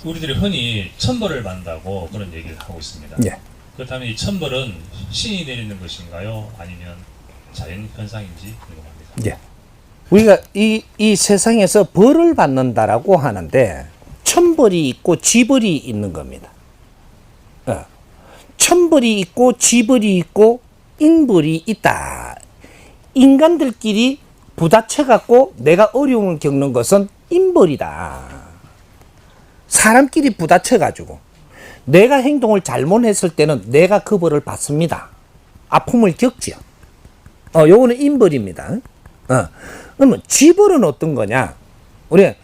우리들이 흔히 천벌을 받는다고 그런 얘기를 하고 있습니다. 예. 그렇다면 이 천벌은 신이 내리는 것인가요? 아니면 자연 현상인지 궁금합니다. 예. 우리가 이 세상에서 벌을 받는다라고 하는데 천벌이 있고 지벌이 있는 겁니다. 천벌이 있고 지벌이 있고 인벌이 있다. 인간들끼리 부딪혀 갖고 내가 어려움을 겪는 것은 인벌이다. 사람끼리 부딪혀 가지고 내가 행동을 잘못했을 때는 내가 그 벌을 받습니다. 아픔을 겪지요. 요거는 인벌입니다. 그러면 지벌은 어떤 거냐? 우리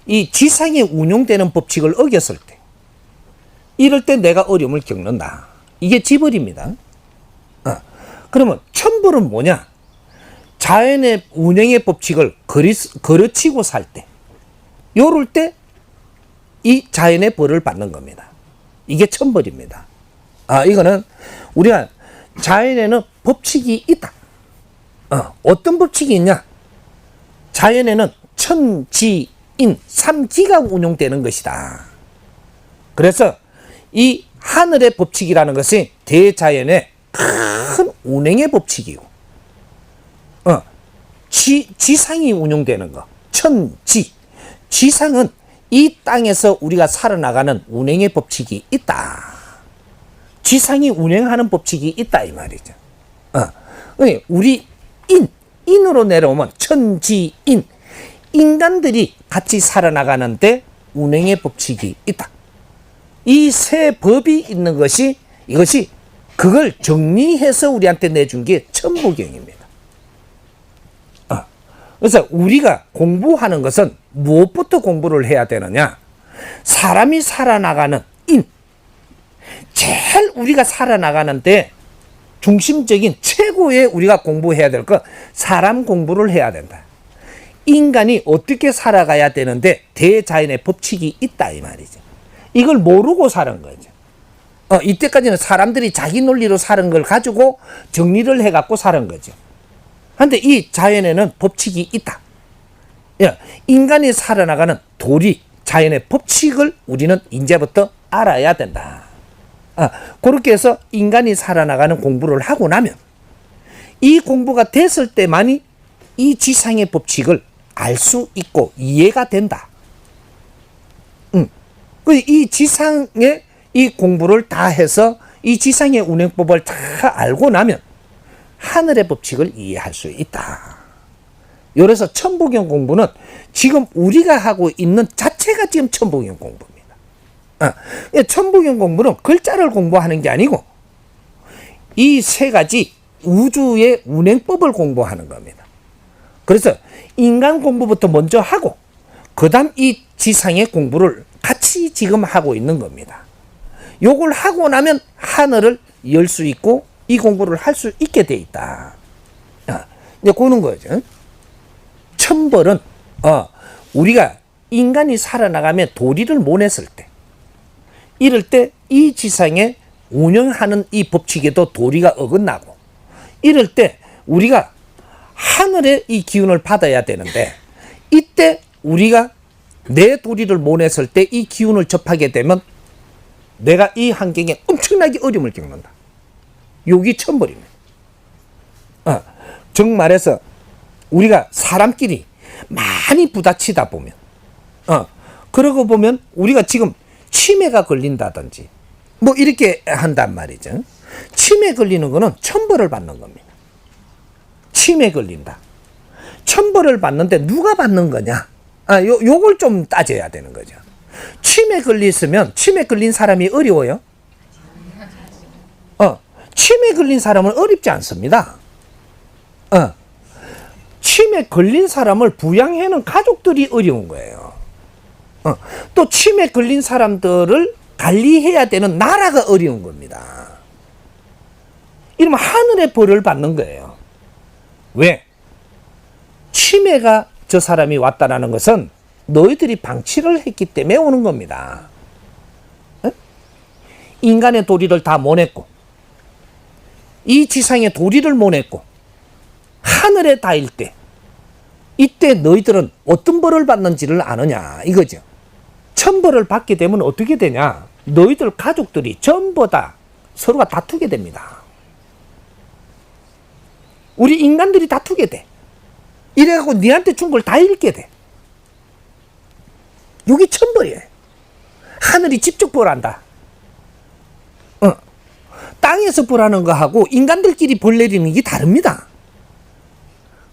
이 지상에 운용되는 법칙을 어겼을 때, 이럴 때 내가 어려움을 겪는다. 이게 지벌입니다. 그러면 천벌은 뭐냐? 자연의 운행의 법칙을 거르치고 살 때, 요럴 때 이 자연의 벌을 받는 겁니다. 이게 천벌입니다. 이거는 우리가 자연에는 법칙이 있다. 어떤 법칙이 있냐? 자연에는 천지인 3기가 운용되는 것이다. 그래서 이 하늘의 법칙이라는 것이 대자연의 큰 운행의 법칙이고, 지상이 운용되는 것, 천지, 지상은 이 땅에서 우리가 살아나가는 운행의 법칙이 있다. 지상이 운행하는 법칙이 있다 이 말이죠. 우리 인으로 내려오면 천지인, 인간들이 같이 살아나가는데 운행의 법칙이 있다. 이 세 법이 있는 것이, 이것이 그걸 정리해서 우리한테 내준 게 천부경입니다. 그래서 우리가 공부하는 것은 무엇부터 공부를 해야 되느냐? 사람이 살아나가는 제일 우리가 살아나가는데 중심적인 최고의 우리가 공부해야 될 것, 사람 공부를 해야 된다. 인간이 어떻게 살아가야 되는데 대자연의 법칙이 있다 이 말이죠. 이걸 모르고 사는 거죠. 이때까지는 사람들이 자기 논리로 사는 걸 가지고 정리를 해갖고 사는 거죠. 그런데 이 자연에는 법칙이 있다. 인간이 살아나가는 도리, 자연의 법칙을 우리는 이제부터 알아야 된다. 그렇게 해서 인간이 살아나가는 공부를 하고 나면 이 공부가 됐을 때만이 이 지상의 법칙을 알 수 있고 이해가 된다. 이 지상의 이 공부를 다 해서 이 지상의 운행법을 다 알고 나면 하늘의 법칙을 이해할 수 있다. 그래서 천부경 공부는 지금 우리가 하고 있는 자체가 지금 천부경 공부입니다. 천부경 공부는 글자를 공부하는 게 아니고 이 세 가지 우주의 운행법을 공부하는 겁니다. 그래서 인간 공부부터 먼저 하고 그 다음 이 지상의 공부를 같이 지금 하고 있는 겁니다. 요걸 하고 나면 하늘을 열 수 있고 이 공부를 할 수 있게 돼 있다. 이제 그런 거죠. 천벌은 우리가 인간이 살아나가며 도리를 못 냈을 때, 이럴 때 이 지상에 운영하는 이 법칙에도 도리가 어긋나고, 이럴 때 우리가 하늘의 이 기운을 받아야 되는데, 이때 우리가 내 도리를 못 냈을 때 이 기운을 접하게 되면 내가 이 환경에 엄청나게 어려움을 겪는다. 여기 천벌입니다. 정말해서 우리가 사람끼리 많이 부딪히다 보면, 그러고 보면 우리가 지금 치매가 걸린다든지 뭐 이렇게 한단 말이죠. 치매 걸리는 거는 천벌을 받는 겁니다. 치매 걸린다. 천벌을 받는데 누가 받는 거냐? 요걸 좀 따져야 되는 거죠. 치매 걸렸으면 치매 걸린 사람이 어려워요? 치매 걸린 사람은 어렵지 않습니다. 치매 걸린 사람을 부양해는 가족들이 어려운 거예요. 또 치매 걸린 사람들을 관리해야 되는 나라가 어려운 겁니다. 이러면 하늘의 벌을 받는 거예요. 왜? 치매가 저 사람이 왔다라는 것은 너희들이 방치를 했기 때문에 오는 겁니다. 인간의 도리를 다 못 냈고, 이 지상의 도리를 못 냈고, 하늘에 닿을 때, 이때 너희들은 어떤 벌을 받는지를 아느냐, 이거죠. 천벌을 받게 되면 어떻게 되냐? 너희들 가족들이 전부 다 서로가 다투게 됩니다. 우리 인간들이 다투게 돼. 이래갖고 니한테 준 걸 다 잃게 돼. 이게 천벌이에요. 하늘이 직접 벌한다. 땅에서 벌하는 거하고 인간들끼리 벌 내리는 게 다릅니다.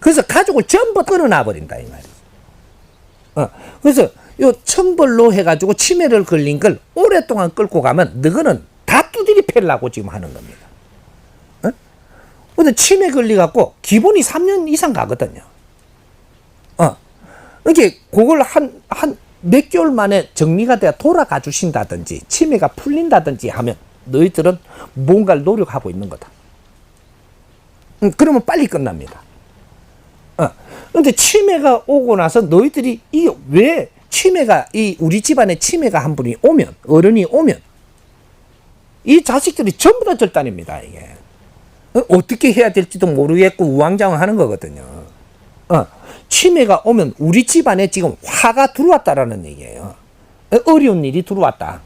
그래서 가족을 전부 끌어놔 버린다 이 말이에요. 그래서 요 천벌로 해가지고 치매를 걸린 걸 오랫동안 끌고 가면 너희는 다 두드리 패려고 지금 하는 겁니다. 근데 치매 걸려갖고 기본이 3년 이상 가거든요. 이렇게 그걸 한 몇 개월 만에 정리가 돼 돌아가 주신다든지 치매가 풀린다든지 하면 너희들은 뭔가를 노력하고 있는 거다. 그러면 빨리 끝납니다. 근데 치매가 오고 나서 너희들이 이게 왜 치매가 우리 집안에 치매가 한 분이 오면 어른이 오면 이 자식들이 전부 다 절단입니다. 이게 어떻게 해야 될지도 모르겠고 우왕좌왕하는 거거든요. 치매가 오면 우리 집안에 지금 화가 들어왔다라는 얘기예요. 어려운 일이 들어왔다.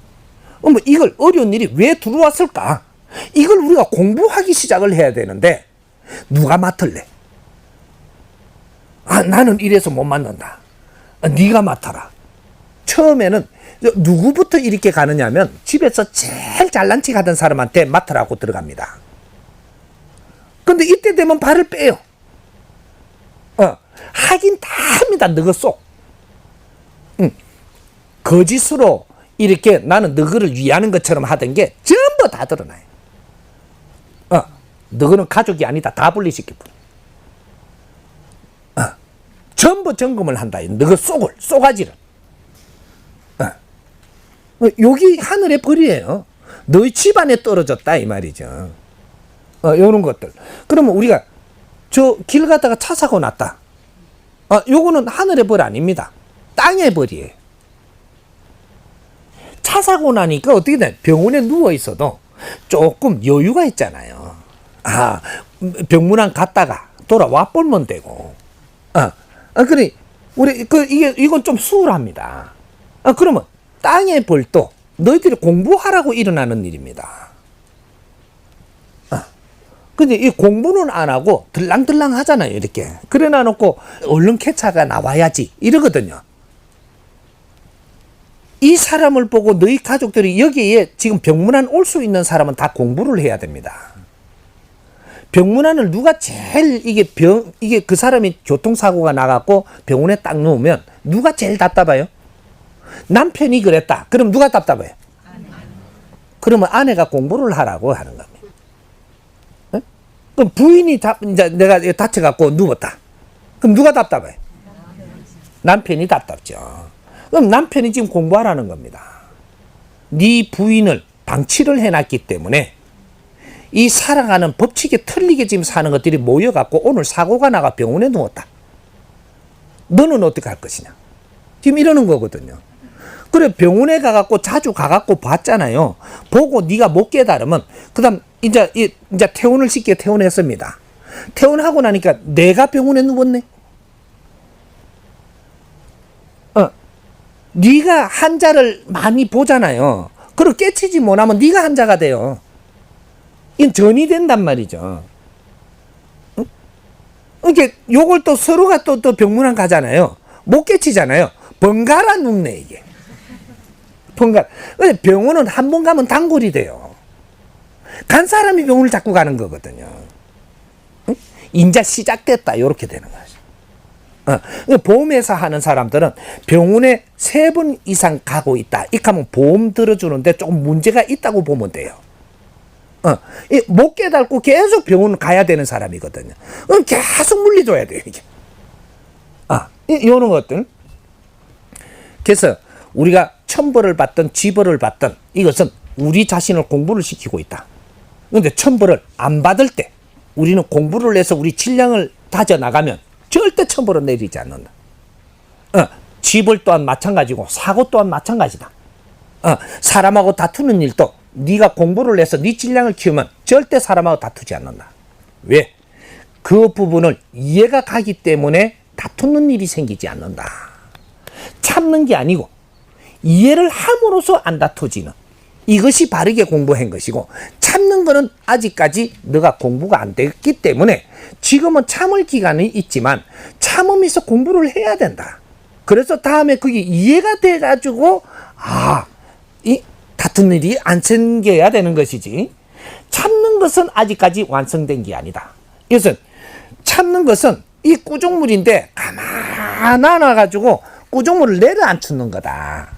이걸 어려운 일이 왜 들어왔을까? 이걸 우리가 공부하기 시작을 해야 되는데 누가 맡을래? 나는 이래서 못 맡는다. 네가 맡아라. 처음에는 누구부터 이렇게 가느냐면 집에서 제일 잘난 척 하던 사람한테 맡으라고 들어갑니다. 근데 이때 되면 발을 빼요. 하긴 다 합니다. 너그 속. 거짓으로 이렇게 나는 너그를 위하는 것처럼 하던 게 전부 다 드러나요. 너그는 가족이 아니다. 다 분리시켜. 전부 점검을 한다. 너그 속을, 쏘가지를. 여기 하늘의 벌이에요. 너희 집안에 떨어졌다 이 말이죠. 이런 것들. 그러면 우리가 저 길 가다가 차 사고 났다. 요거는 하늘의 벌 아닙니다. 땅의 벌이에요. 차 사고 나니까 어떻게 돼? 병원에 누워 있어도 조금 여유가 있잖아요. 병문안 갔다가 돌아와 보면 되고. 그래 우리 이건 좀 수월합니다. 그러면 땅의 벌도 너희들이 공부하라고 일어나는 일입니다. 근데 이 공부는 안 하고 들랑들랑 하잖아요, 이렇게. 그래 놔놓고 얼른 쾌차가 나와야지 이러거든요. 이 사람을 보고 너희 가족들이 여기에 지금 병문안 올 수 있는 사람은 다 공부를 해야 됩니다. 병문안을 누가 제일 이게 그 사람이 교통사고가 나갖고 병원에 딱 누우면 누가 제일 답답해요? 남편이 그랬다. 그럼 누가 답답해요? 그러면 아내가 공부를 하라고 하는 겁니다. 그럼 부인이 이제 내가 다쳐갖고 누웠다. 그럼 누가 답답해? 남편이 답답죠. 그럼 남편이 지금 공부하라는 겁니다. 네 부인을 방치를 해놨기 때문에 이 살아가는 법칙에 틀리게 지금 사는 것들이 모여갖고 오늘 사고가 나가 병원에 누웠다. 너는 어떻게 할 것이냐? 지금 이러는 거거든요. 그래 병원에 가갖고 자주 가갖고 봤잖아요. 보고 네가 못 깨달으면 그다음 이제 퇴원을 쉽게 퇴원했습니다. 퇴원하고 나니까 내가 병원에 누웠네. 네가 환자를 많이 보잖아요. 그걸 깨치지 못하면 네가 환자가 돼요. 이건 전이 된단 말이죠. 이렇게 요걸 또 서로가 또 병문안 가잖아요. 못 깨치잖아요. 번갈아 눕네 이게. 번갈아. 병원은 한 번 가면 단골이 돼요. 간 사람이 병원을 자꾸 가는 거거든요. 인자 시작됐다 이렇게 되는 거죠. 보험회사 하는 사람들은 병원에 3번 이상 가고 있다. 이렇게 하면 보험 들어주는데 조금 문제가 있다고 보면 돼요. 못 깨닫고 계속 병원 가야 되는 사람이거든요. 계속 물리줘야 돼요, 이게. 이런 것들. 그래서 우리가 천벌을 받든 지벌을 받든 이것은 우리 자신을 공부를 시키고 있다. 그런데 천벌을 안 받을 때 우리는 공부를 해서 우리 질량을 다져나가면 절대 천벌을 내리지 않는다. 지벌 또한 마찬가지고 사고 또한 마찬가지다. 사람하고 다투는 일도 네가 공부를 해서 네 질량을 키우면 절대 사람하고 다투지 않는다. 왜? 그 부분을 이해가 가기 때문에 다투는 일이 생기지 않는다. 참는 게 아니고 이해를 함으로써 안 다투지는 이것이 바르게 공부한 것이고, 참는 거는 아직까지 너가 공부가 안 됐기 때문에 지금은 참을 기간이 있지만 참으면서 공부를 해야 된다. 그래서 다음에 그게 이해가 돼가지고 이 다툰 일이 안 생겨야 되는 것이지, 참는 것은 아직까지 완성된 게 아니다. 이것은 참는 것은 이 꾸중물인데 가만 안아가지고 꾸중물을 내려앉히는 거다.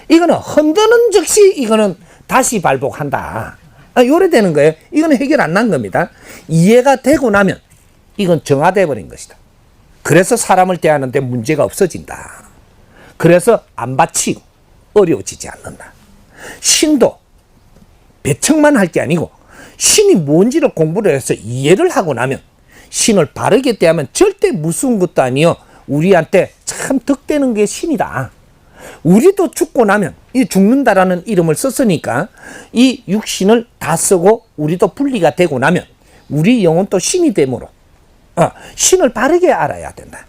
이거는 흔드는 즉시 이거는 다시 발복한다. 요래 되는 거예요. 이거는 해결 안 난 겁니다. 이해가 되고 나면 이건 정화돼 버린 것이다. 그래서 사람을 대하는데 문제가 없어진다. 그래서 안 바치고 어려워지지 않는다. 신도 배척만 할 게 아니고 신이 뭔지를 공부를 해서 이해를 하고 나면 신을 바르게 대하면 절대 무서운 것도 아니요, 우리한테 참 덕되는 게 신이다. 우리도 죽고 나면 이 죽는다라는 이름을 썼으니까 이 육신을 다 쓰고 우리도 분리가 되고 나면 우리 영혼도 신이 되므로 신을 바르게 알아야 된다.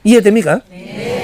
이해됩니까? 네.